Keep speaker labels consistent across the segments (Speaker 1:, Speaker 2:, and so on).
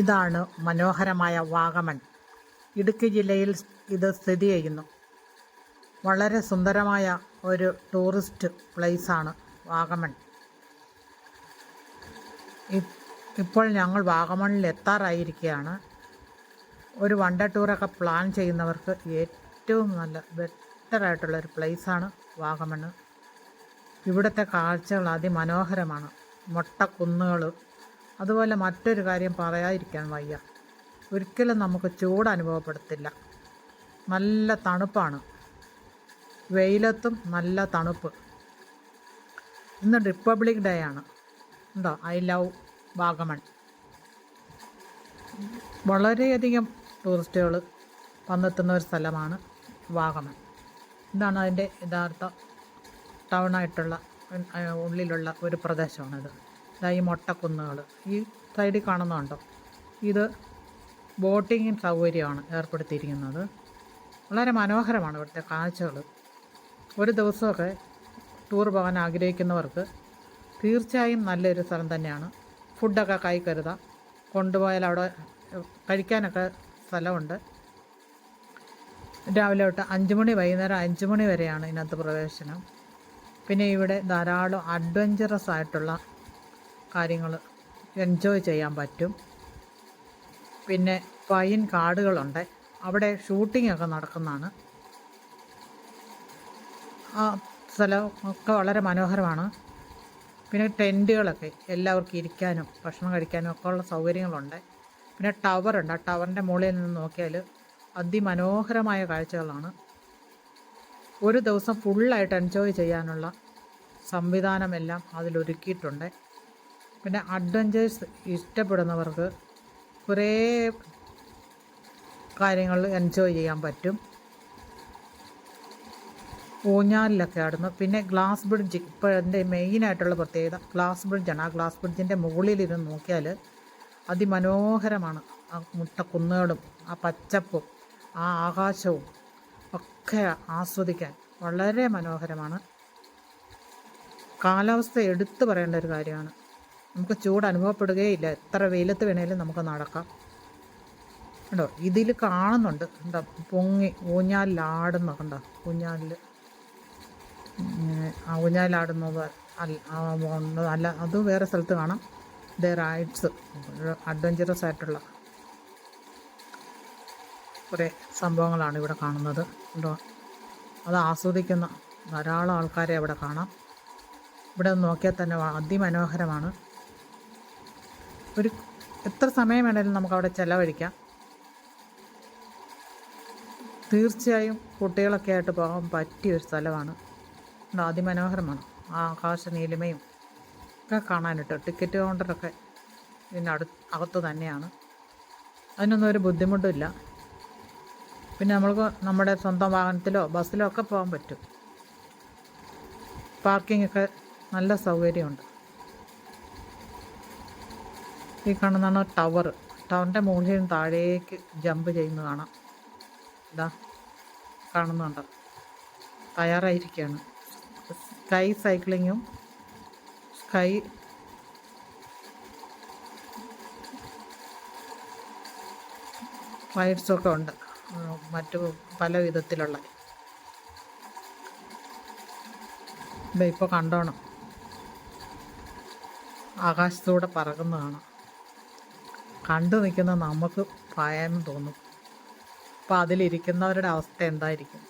Speaker 1: ഇതാണ് മനോഹരമായ വാഗമൺ. ഇടുക്കി ജില്ലയിൽ ഇത് സ്ഥിതി ചെയ്യുന്നു. വളരെ സുന്ദരമായ ഒരു ടൂറിസ്റ്റ് പ്ലേസാണ് വാഗമൺ. ഇപ്പോൾ ഞങ്ങൾ വാഗമണിൽ എത്താറായിരിക്കുകയാണ്. ഒരു വൺ ഡേ ടൂറൊക്കെ പ്ലാൻ ചെയ്യുന്നവർക്ക് ഏറ്റവും നല്ല ബെറ്ററായിട്ടുള്ളൊരു പ്ലേസാണ് വാഗമൺ. ഇവിടുത്തെ കാഴ്ചകൾ അതിമനോഹരമാണ്. മൊട്ടക്കുന്നുകൾ, അതുപോലെ മറ്റൊരു കാര്യം പറയാതിരിക്കാൻ വയ്യ, ഒരിക്കലും നമുക്ക് ചൂട് അനുഭവപ്പെടത്തില്ല. നല്ല തണുപ്പാണ്, വെയിലത്തും നല്ല തണുപ്പ്. ഇന്ന് റിപ്പബ്ലിക് ഡേ ആണ്. ഉണ്ടോ, ഐ ലവ് വാഗമൺ. വളരെയധികം ടൂറിസ്റ്റുകൾ വന്നെത്തുന്ന ഒരു സ്ഥലമാണ് വാഗമൺ. ഇതാണ് അതിൻ്റെ യഥാർത്ഥ ടൗണായിട്ടുള്ള ഉള്ളിലുള്ള ഒരു പ്രദേശമാണിത്. ഈ മൊട്ടക്കുന്നുകൾ ഈ സൈഡിൽ കാണുന്നുണ്ടോ, ഇത് ബോട്ടിങ്ങിന് സൗകര്യമാണ് ഏർപ്പെടുത്തിയിരിക്കുന്നത്. വളരെ മനോഹരമാണ് ഇവിടുത്തെ കാഴ്ചകൾ. ഒരു ദിവസമൊക്കെ ടൂർ പോകാൻ ആഗ്രഹിക്കുന്നവർക്ക് തീർച്ചയായും നല്ലൊരു സ്ഥലം തന്നെയാണ്. ഫുഡൊക്കെ കൈ കരുതാം, കൊണ്ടുപോയാൽ അവിടെ കഴിക്കാനൊക്കെ സ്ഥലമുണ്ട്. രാവിലെ തൊട്ട് 5 മണി, വൈകുന്നേരം 5 മണി വരെയാണ് ഇതിനകത്ത് പ്രവേശനം. പിന്നെ ഇവിടെ ധാരാളം അഡ്വഞ്ചറസ് ആയിട്ടുള്ള കാര്യങ്ങൾ എൻജോയ് ചെയ്യാൻ പറ്റും. പിന്നെ പൈൻ കാടുകളുണ്ട്, അവിടെ ഷൂട്ടിങ്ങൊക്കെ നടക്കുന്നതാണ്. ആ സ്ഥലമൊക്കെ വളരെ മനോഹരമാണ്. പിന്നെ ടെൻറ്റുകളൊക്കെ എല്ലാവർക്കും ഇരിക്കാനും ഭക്ഷണം കഴിക്കാനും ഒക്കെ ഉള്ള സൗകര്യങ്ങളുണ്ട്. പിന്നെ ടവറുണ്ട്, ആ ടവറിൻ്റെ മുകളിൽ നിന്ന് നോക്കിയാൽ അതിമനോഹരമായ കാഴ്ചകളാണ്. ഒരു ദിവസം ഫുള്ളായിട്ട് എൻജോയ് ചെയ്യാനുള്ള സംവിധാനമെല്ലാം അതിലൊരുക്കിയിട്ടുണ്ട്. പിന്നെ അഡ്വഞ്ചേഴ്സ് ഇഷ്ടപ്പെടുന്നവർക്ക് കുറേ കാര്യങ്ങൾ എൻജോയ് ചെയ്യാൻ പറ്റും. ഊഞ്ഞാലിലൊക്കെ ആടുന്നു. പിന്നെ ഗ്ലാസ് ബ്രിഡ്ജ്, ഇപ്പോൾ എൻ്റെ മെയിനായിട്ടുള്ള പ്രത്യേകത ഗ്ലാസ് ബ്രിഡ്ജാണ്. ആ ഗ്ലാസ് ബ്രിഡ്ജിൻ്റെ മുകളിലിരുന്ന് നോക്കിയാൽ അതിമനോഹരമാണ്. ആ മുട്ടക്കുന്നുകളും ആ പച്ചപ്പും ആ ആകാശവും ഒക്കെ ആസ്വദിക്കാൻ വളരെ മനോഹരമാണ്. കാലാവസ്ഥ എടുത്തു പറയേണ്ട ഒരു കാര്യമാണ്. നമുക്ക് ചൂട് അനുഭവപ്പെടുകയില്ല. എത്ര വെയിലത്ത് വേണേലും നമുക്ക് നടക്കാം. കണ്ടോ, ഇതിൽ കാണുന്നുണ്ട് എന്താ പൊങ്ങി ഊഞ്ഞാലിലാടുന്ന, കണ്ടോ ഊഞ്ഞാലിൽ ആ ഊഞ്ഞാലിലാടുന്നത് അല്ല, അത് വേറെ സ്ഥലത്ത് കാണാം. ഇത് റൈഡ്സ്, അഡ്വഞ്ചറസ് ആയിട്ടുള്ള കുറേ സംഭവങ്ങളാണ് ഇവിടെ കാണുന്നത്. കണ്ടോ, അത് ആസ്വദിക്കുന്ന ധാരാളം ആൾക്കാരെ അവിടെ കാണാം. ഇവിടെ നോക്കിയാൽ തന്നെ അതിമനോഹരമാണ്. എത്ര സമയം വേണമെങ്കിലും നമുക്കവിടെ ചിലവഴിക്കാം. തീർച്ചയായും കുട്ടികളൊക്കെ ആയിട്ട് പോകാൻ പറ്റിയൊരു സ്ഥലമാണ്. അതിമനോഹരമാണ്. ആ ആകാശ നീലിമയും ഒക്കെ കാണാനിട്ട് ടിക്കറ്റ് കൗണ്ടറൊക്കെ അകത്ത് തന്നെയാണ്. അതിനൊന്നും ഒരു ബുദ്ധിമുട്ടില്ല. പിന്നെ നമ്മൾക്ക് നമ്മുടെ സ്വന്തം വാഹനത്തിലോ ബസ്സിലോ ഒക്കെ പോകാൻ പറ്റും. പാർക്കിങ്ങൊക്കെ നല്ല സൗകര്യമുണ്ട്. ഈ കാണുന്നതാണ് ടവർ. ടവറിൻ്റെ മുകളിൽ നിന്ന് താഴേക്ക് ജമ്പ് ചെയ്യുന്നത് കാണാം. ഇതാ കാണുന്നുണ്ടോ, തയ്യാറായിരിക്കുകയാണ്. സ്കൈ സൈക്ലിങ്ങും സ്കൈ റൈഡ്സൊക്കെ ഉണ്ട്, മറ്റു പല വിധത്തിലുള്ള. ഇപ്പോൾ കണ്ടോണം, ആകാശത്തൂടെ പറക്കുന്നതാണ്. കണ്ടു നിൽക്കുന്ന നമുക്ക് ഭയം തോന്നും. അപ്പോൾ അതിലിരിക്കുന്നവരുടെ അവസ്ഥ എന്തായിരിക്കും?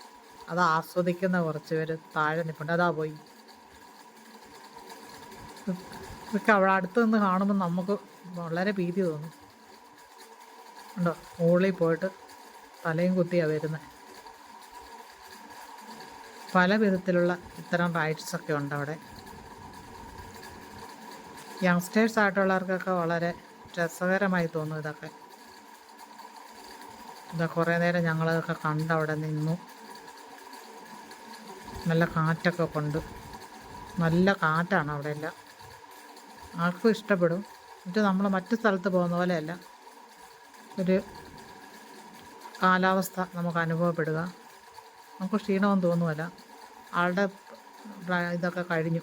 Speaker 1: അത് ആസ്വദിക്കുന്ന കുറച്ച് പേര് താഴെ നിൽപ്പുണ്ട്. അതാ പോയി. ഇതൊക്കെ അവിടെ അടുത്ത് നിന്ന് കാണുമ്പോൾ നമുക്ക് വളരെ ഭീതി തോന്നും. ഉണ്ടോ, മുകളിൽ പോയിട്ട് തലയും കുത്തിയാണ് വരുന്നത്. പല വിധത്തിലുള്ള ഇത്തരം റൈഡ്സൊക്കെ ഉണ്ട് അവിടെ. യങ്സ്റ്റേഴ്സ് ആയിട്ടുള്ളവർക്കൊക്കെ വളരെ രസകരമായി തോന്നും ഇതൊക്കെ. കുറേ നേരം ഞങ്ങളതൊക്കെ കണ്ട് അവിടെ നിന്നു. നല്ല കാറ്റൊക്കെ കൊണ്ട്, നല്ല കാറ്റാണ് അവിടെ എല്ലാം. ആർക്കും ഇഷ്ടപ്പെടും. നമ്മൾ മറ്റു സ്ഥലത്ത് പോകുന്ന പോലെയല്ല ഒരു കാലാവസ്ഥ നമുക്ക് അനുഭവപ്പെടുക. നമുക്ക് ക്ഷീണമൊന്നും തോന്നുമല്ല. ആളുടെ ഇതൊക്കെ കഴിഞ്ഞു.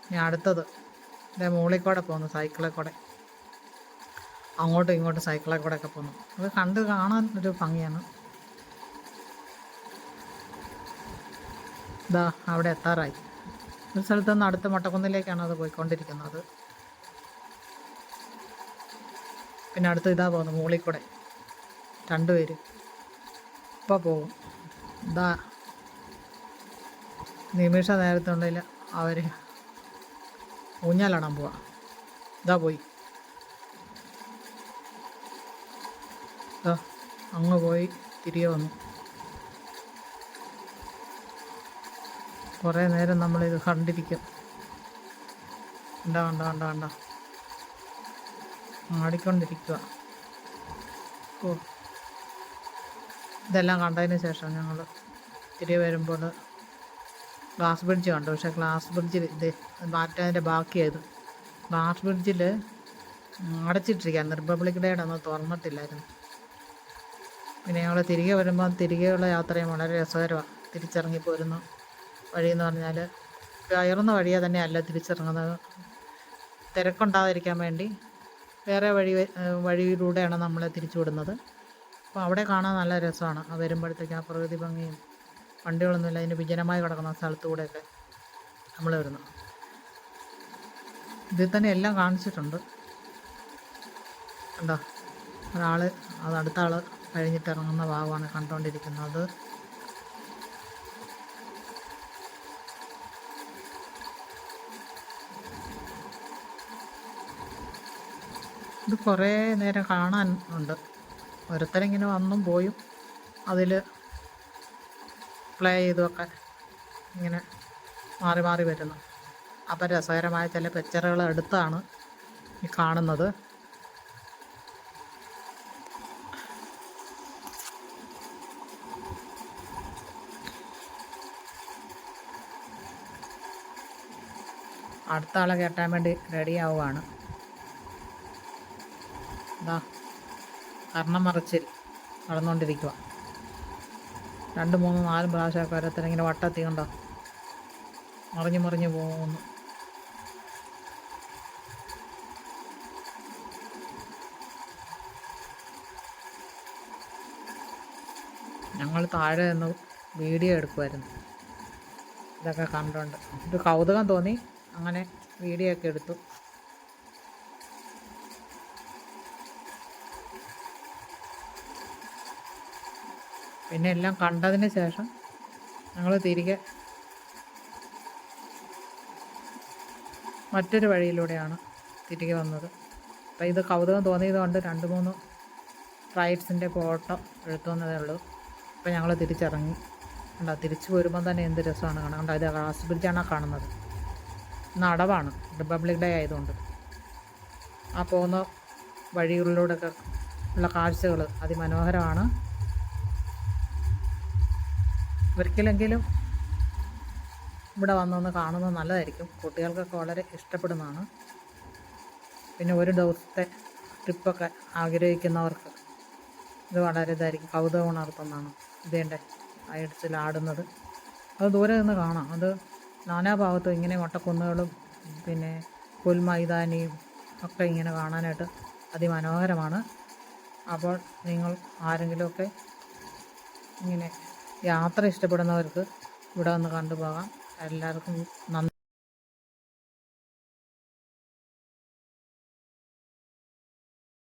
Speaker 1: ഇനി അടുത്തത് മുകളിൽ കൂടെ പോകുന്നു, സൈക്കിളിൽ കൂടെ. അങ്ങോട്ടും ഇങ്ങോട്ടും സൈക്കിളിൽ കൂടെ ഒക്കെ പോകുന്നു. അത് കണ്ട് കാണാൻ ഒരു ഭംഗിയാണ്. ഇതാ അവിടെ എത്താറായി. ഒരു സ്ഥലത്ത് നിന്ന് അടുത്ത മൊട്ടക്കുന്നിലേക്കാണ് അത് പോയിക്കൊണ്ടിരിക്കുന്നത്. പിന്നെ അടുത്ത് ഇതാ പോകുന്നു മുകളിൽ കൂടെ രണ്ടുപേര് ഇപ്പോൾ പോകും. ഇതാ നിമിഷ നേരത്തുണ്ടെങ്കിൽ അവർ ഊഞ്ഞാലാടാൻ പോവാ. ഇതാ പോയി, ഇതാ അങ്ങ് പോയി തിരികെ വന്നു. കുറേ നേരം നമ്മളിത് കണ്ടിരിക്കും. കണ്ട ആടിക്കൊണ്ടിരിക്കുക. ഓ, ഇതെല്ലാം കണ്ടതിന് ശേഷം ഞങ്ങൾ തിരികെ വരുമ്പോൾ ഗ്ലാസ് ബ്രിഡ്ജ് കണ്ടു. പക്ഷേ ഗ്ലാസ് ബ്രിഡ്ജിൽ ഇത് മാറ്റാതിൻ്റെ ബാക്കിയായത്. ഗ്ലാസ് ബ്രിഡ്ജിൽ അടച്ചിട്ടിരിക്കുകയാണ്. റിപ്പബ്ലിക് ഡേയുടെ അന്ന് തുറന്നിട്ടില്ലായിരുന്നു. പിന്നെ ഞങ്ങൾ തിരികെ വരുമ്പോൾ തിരികെയുള്ള യാത്രയും വളരെ രസകരമാണ്. തിരിച്ചിറങ്ങിപ്പോരുന്നു വഴിയെന്ന് പറഞ്ഞാൽ കയറുന്ന വഴിയെ തന്നെയല്ല തിരിച്ചിറങ്ങുന്നത്. തിരക്കുണ്ടാകാതിരിക്കാൻ വേണ്ടി വേറെ വഴിയിലൂടെയാണ് നമ്മളെ തിരിച്ചു വിടുന്നത്. അപ്പോൾ അവിടെ കാണാൻ നല്ല രസമാണ്. വരുമ്പോഴത്തേക്ക് ആ പ്രകൃതി ഭംഗിയും വണ്ടികളൊന്നുമില്ല, അതിന് വിജനമായി കിടക്കുന്ന സ്ഥലത്തൂടെയൊക്കെ നമ്മൾ വരുന്നു. ഇതിൽ തന്നെ എല്ലാം കാണിച്ചിട്ടുണ്ട്. കണ്ടോ, ഒരാൾ അത് അടുത്ത ആൾ കഴിഞ്ഞിട്ട് ഇറങ്ങുന്ന ഭാഗമാണ് കണ്ടുകൊണ്ടിരിക്കുന്നത്. ഇത് കുറേ നേരം കാണാൻ ഉണ്ട്. ഓരോരുത്തരിങ്ങനെ വന്നും പോയും അതിൽ പ്ലേ ചെയ്തുമൊക്കെ ഇങ്ങനെ മാറി മാറി വരുന്നു. അപ്പം രസകരമായ ചില പിക്ചറുകൾ എടുത്താണ് ഈ കാണുന്നത്. അടുത്ത ആളെ കയറ്റാൻ വേണ്ടി റെഡിയാവുകയാണ്. ഇതാ കർണം മറിച്ചിൽ നടന്നുകൊണ്ടിരിക്കുക. 2, 3, 4 പ്രാവശ്യമൊക്കെ ഓരോരുത്തരിങ്ങനെ വട്ടത്തി കണ്ടോ മറിഞ്ഞ് പോകുന്നു. ഞങ്ങൾ താഴെ നിന്ന് വീഡിയോ എടുക്കുമായിരുന്നു. ഇതൊക്കെ കണ്ടുകൊണ്ട് ഒരു കൗതുകം തോന്നി, അങ്ങനെ വീഡിയോ ഒക്കെ എടുത്തു. പിന്നെ എല്ലാം കണ്ടതിന് ശേഷം ഞങ്ങൾ തിരികെ മറ്റൊരു വഴിയിലൂടെയാണ് തിരികെ വന്നത്. അപ്പോൾ ഇത് കൗതുകം തോന്നിയതുകൊണ്ട് 2-3 റൈഡ്സിൻ്റെ ഫോട്ടോ എടുത്തുവന്നതേ ഉള്ളൂ. അപ്പോൾ ഞങ്ങൾ തിരിച്ചിറങ്ങി. കണ്ടോ, തിരിച്ചു പോരുമ്പം തന്നെ എന്ത് രസമാണ് കാണാൻ. കണ്ടോ, ഇത് ഗ്ലാസ് ബ്രിഡ്ജാണ് കാണുന്നത്. ഇന്ന് അടവാണ്, റിപ്പബ്ലിക് ഡേ ആയതുകൊണ്ട്. ആ പോകുന്ന വഴികളിലൂടെയൊക്കെ ഉള്ള കാഴ്ചകൾ അതിമനോഹരമാണ്. ഒരിക്കലെങ്കിലും ഇവിടെ വന്നൊന്ന് കാണുന്നത് നല്ലതായിരിക്കും. കുട്ടികൾക്കൊക്കെ വളരെ ഇഷ്ടപ്പെടുന്നതാണ്. പിന്നെ ഒരു ദിവസത്തെ ട്രിപ്പൊക്കെ ആഗ്രഹിക്കുന്നവർക്ക് ഇത് വളരെ ഇതായിരിക്കും, കൗതുകം ഉണർത്തുന്നതാണ്. ഇതേണ്ട അയടിച്ചിലാടുന്നത് അത് ദൂരെ നിന്ന് കാണാം. അത് നാനാഭാഗത്തും ഇങ്ങനെ മൊട്ടക്കുന്നുകളും പിന്നെ പുൽമൈതാനിയും ഒക്കെ ഇങ്ങനെ കാണാനായിട്ട് അതിമനോഹരമാണ്. അപ്പോൾ നിങ്ങൾ ആരെങ്കിലുമൊക്കെ ഇങ്ങനെ യാത്ര ഇഷ്ടപ്പെടുന്നവർക്ക് ഇവിടെ വന്ന് കണ്ടുപോകാം. എല്ലാവർക്കും നന്ദി.